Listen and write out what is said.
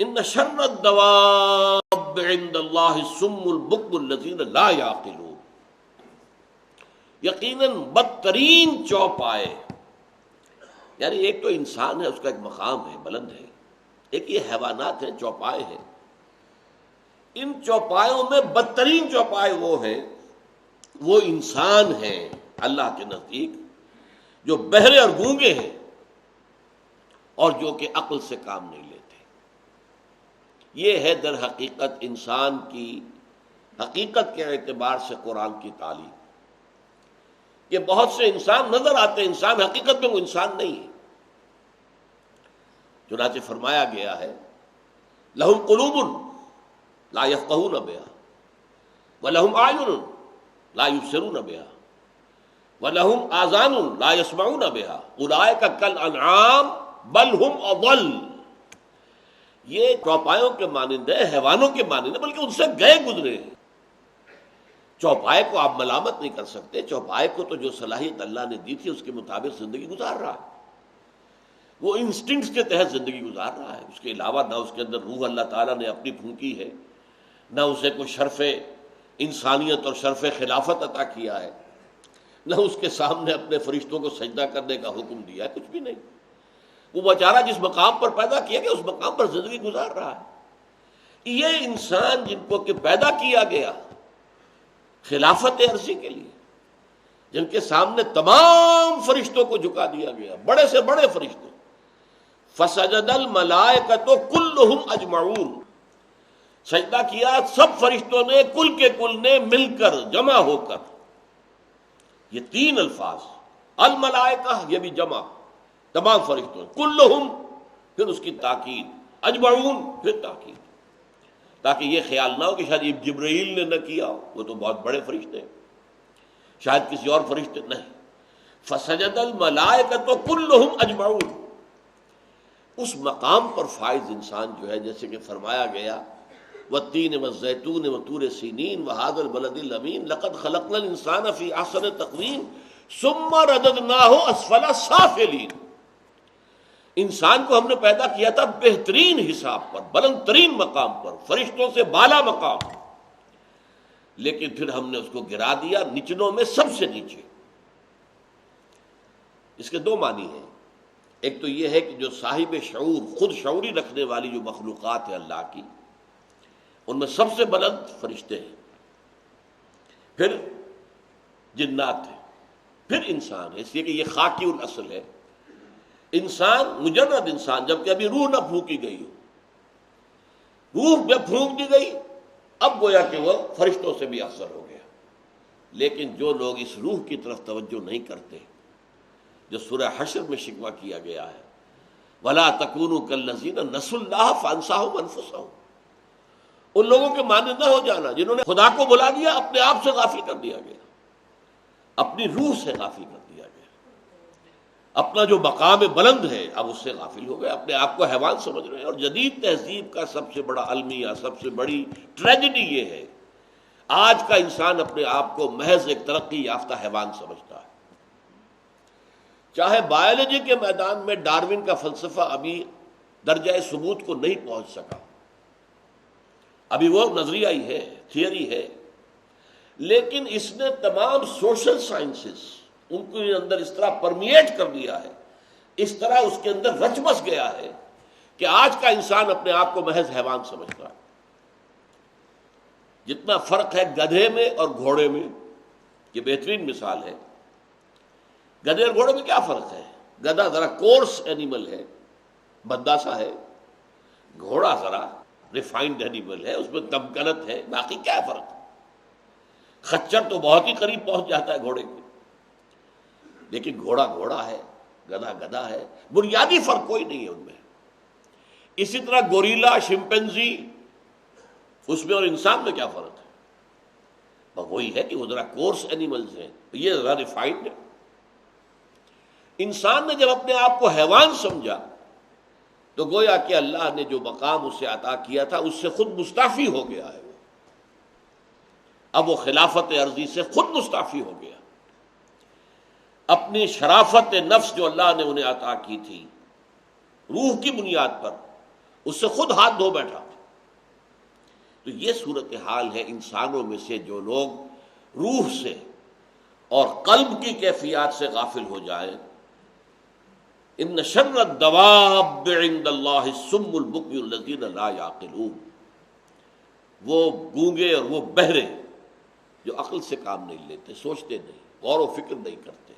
ان شر الدواب عند اللہ الصم البکم الذین لا یعقلون، یقیناً بدترین چوپائے، یعنی ایک تو انسان ہے، اس کا ایک مقام ہے، بلند ہے، ایک یہ حیوانات ہیں، چوپائے ہیں۔ ان چوپایوں میں بدترین چوپائے وہ ہیں، وہ انسان ہیں اللہ کے نزدیک جو بہرے اور گونگے ہیں اور جو کہ عقل سے کام نہیں لیتے۔ یہ ہے در حقیقت انسان کی حقیقت کے اعتبار سے قرآن کی تعلیم، کہ بہت سے انسان نظر آتے ہیں، انسان حقیقت میں وہ انسان نہیں ہے۔ چنانچہ فرمایا گیا ہے لہم قلوب لا یفقہون بہا ولہم اعین لا یبصرون بہا ولہم آذان لا یسمعون بہا اولئک کالانعام بل ہم اضل۔ یہ چوپایوں کے مانند ہے، حیوانوں کے مانند ہے، بلکہ ان سے گئے گزرے ہیں۔ چوپائے کو آپ ملامت نہیں کر سکتے، چوپائے کو تو جو صلاحیت اللہ نے دی تھی اس کے مطابق زندگی گزار رہا ہے، وہ انسٹنکٹس کے تحت زندگی گزار رہا ہے۔ اس کے علاوہ نہ اس کے اندر روح اللہ تعالیٰ نے اپنی پھونکی ہے، نہ اسے کوئی شرف انسانیت اور شرف خلافت عطا کیا ہے، نہ اس کے سامنے اپنے فرشتوں کو سجدہ کرنے کا حکم دیا ہے، کچھ بھی نہیں۔ وہ بیچارہ جس مقام پر پیدا کیا گیا اس مقام پر زندگی گزار رہا ہے۔ یہ انسان جن کو کہ پیدا کیا گیا خلافت عرضی کے لیے، جن کے سامنے تمام فرشتوں کو جھکا دیا گیا، بڑے سے بڑے فرشتوں، فسجد الملائکۃ کلہم اجمعون، سجدہ کیا سب فرشتوں نے، کل کے کل نے مل کر، جمع ہو کر۔ یہ تین الفاظ، الملائکہ یہ بھی جمع، تمام فرشتوں، کلہم پھر اس کی تاکید، اجمعون پھر تاکید، تاکہ یہ خیال نہ ہو کہ شاید جبرائیل نے نہ کیا ہو، وہ تو بہت بڑے فرشتے ہیں، شاید کسی اور فرشتے نہیں۔ فسجد الملائکۃ کلہم اجمعون، اس مقام پر فائز انسان جو ہے، جیسے کہ فرمایا گیا والتین والزیتون وطور سینین وہذا البلد الامین لقد خلقنا الانسان فی احسن تقویم ثم رددناہ اسفل سافلین، انسان کو ہم نے پیدا کیا تھا بہترین حساب پر، بلند ترین مقام پر، فرشتوں سے بالا مقام، لیکن پھر ہم نے اس کو گرا دیا نچلوں میں سب سے نیچے۔ اس کے دو معنی ہیں، ایک تو یہ ہے کہ جو صاحب شعور، خود شعوری رکھنے والی جو مخلوقات ہیں اللہ کی، ان میں سب سے بلند فرشتے ہیں، پھر جنات ہیں، پھر انسان ہے، اس لیے کہ یہ خاکی الاصل ہے۔ انسان مجرد انسان، جبکہ ابھی روح نہ پھونکی گئی ہو، روح جب پھونک دی گئی اب گویا کہ وہ فرشتوں سے بھی افضل ہو گیا۔ لیکن جو لوگ اس روح کی طرف توجہ نہیں کرتے، جو سورہ حشر میں شکوہ کیا گیا ہے وَلَا تَكُونُوا كَالَّذِينَ نَسُوا اللَّهَ فَأَنسَاهُمْ أَنفُسَهُمْ، ان لوگوں کے مانند نہ ہو جانا جنہوں نے خدا کو بلا دیا، اپنے آپ سے غافل کر دیا گیا، اپنی روح سے غافل کر دیا گیا، اپنا جو مقام بلند ہے اب اس سے غافل ہو گئے، اپنے آپ کو حیوان سمجھ رہے ہیں۔ اور جدید تہذیب کا سب سے بڑا المیہ، سب سے بڑی ٹریجڈی یہ ہے، آج کا انسان اپنے آپ کو محض ایک ترقی یافتہ حیوان سمجھتا ہے۔ چاہے بایولوجی کے میدان میں ڈارون کا فلسفہ ابھی درجہ ثبوت کو نہیں پہنچ سکا، ابھی وہ نظریہ ہی ہے، تھیوری ہے، لیکن اس نے تمام سوشل سائنسز ان کے اندر اس طرح پرمیٹ کر دیا ہے، اس طرح اس کے اندر رچ بس گیا ہے کہ آج کا انسان اپنے آپ کو محض حیوان سمجھتا ہے۔ جتنا فرق ہے گدھے میں اور گھوڑے میں، یہ بہترین مثال ہے۔ گدھے اور گھوڑے میں کیا فرق ہے؟ گدھا ذرا کورس اینیمل ہے، بھدا سا ہے، گھوڑا ذرا ریفائنڈ اینیمل ہے، اس میں تمکنت ہے، باقی کیا فرق ہے؟ خچر تو بہت ہی قریب پہنچ جاتا ہے گھوڑے کے، لیکن گھوڑا گھوڑا ہے، گدھا گدھا ہے، بنیادی فرق کوئی نہیں ہے ان میں۔ اسی طرح گوریلا، شمپینزی، اس میں اور انسان میں کیا فرق ہے؟ وہی ہے کہ وہ ذرا کورس اینیملز ہیں، یہ ذرا ریفائنڈ ہے۔ انسان نے جب اپنے آپ کو حیوان سمجھا تو گویا کہ اللہ نے جو مقام اسے عطا کیا تھا اس سے خود مستعفی ہو گیا ہے، اب وہ خلافت عرضی سے خود مستعفی ہو گیا۔ اپنی شرافت نفس جو اللہ نے انہیں عطا کی تھی روح کی بنیاد پر، اس سے خود ہاتھ دھو بیٹھا. تو یہ صورتحال ہے انسانوں میں سے جو لوگ روح سے اور قلب کی کیفیات سے غافل ہو جائیں. ان شر الدواب عند اللہ الصم البکم الذین لا یعقلون. وہ گونگے اور وہ بہرے جو عقل سے کام نہیں لیتے، سوچتے نہیں، غور و فکر نہیں کرتے.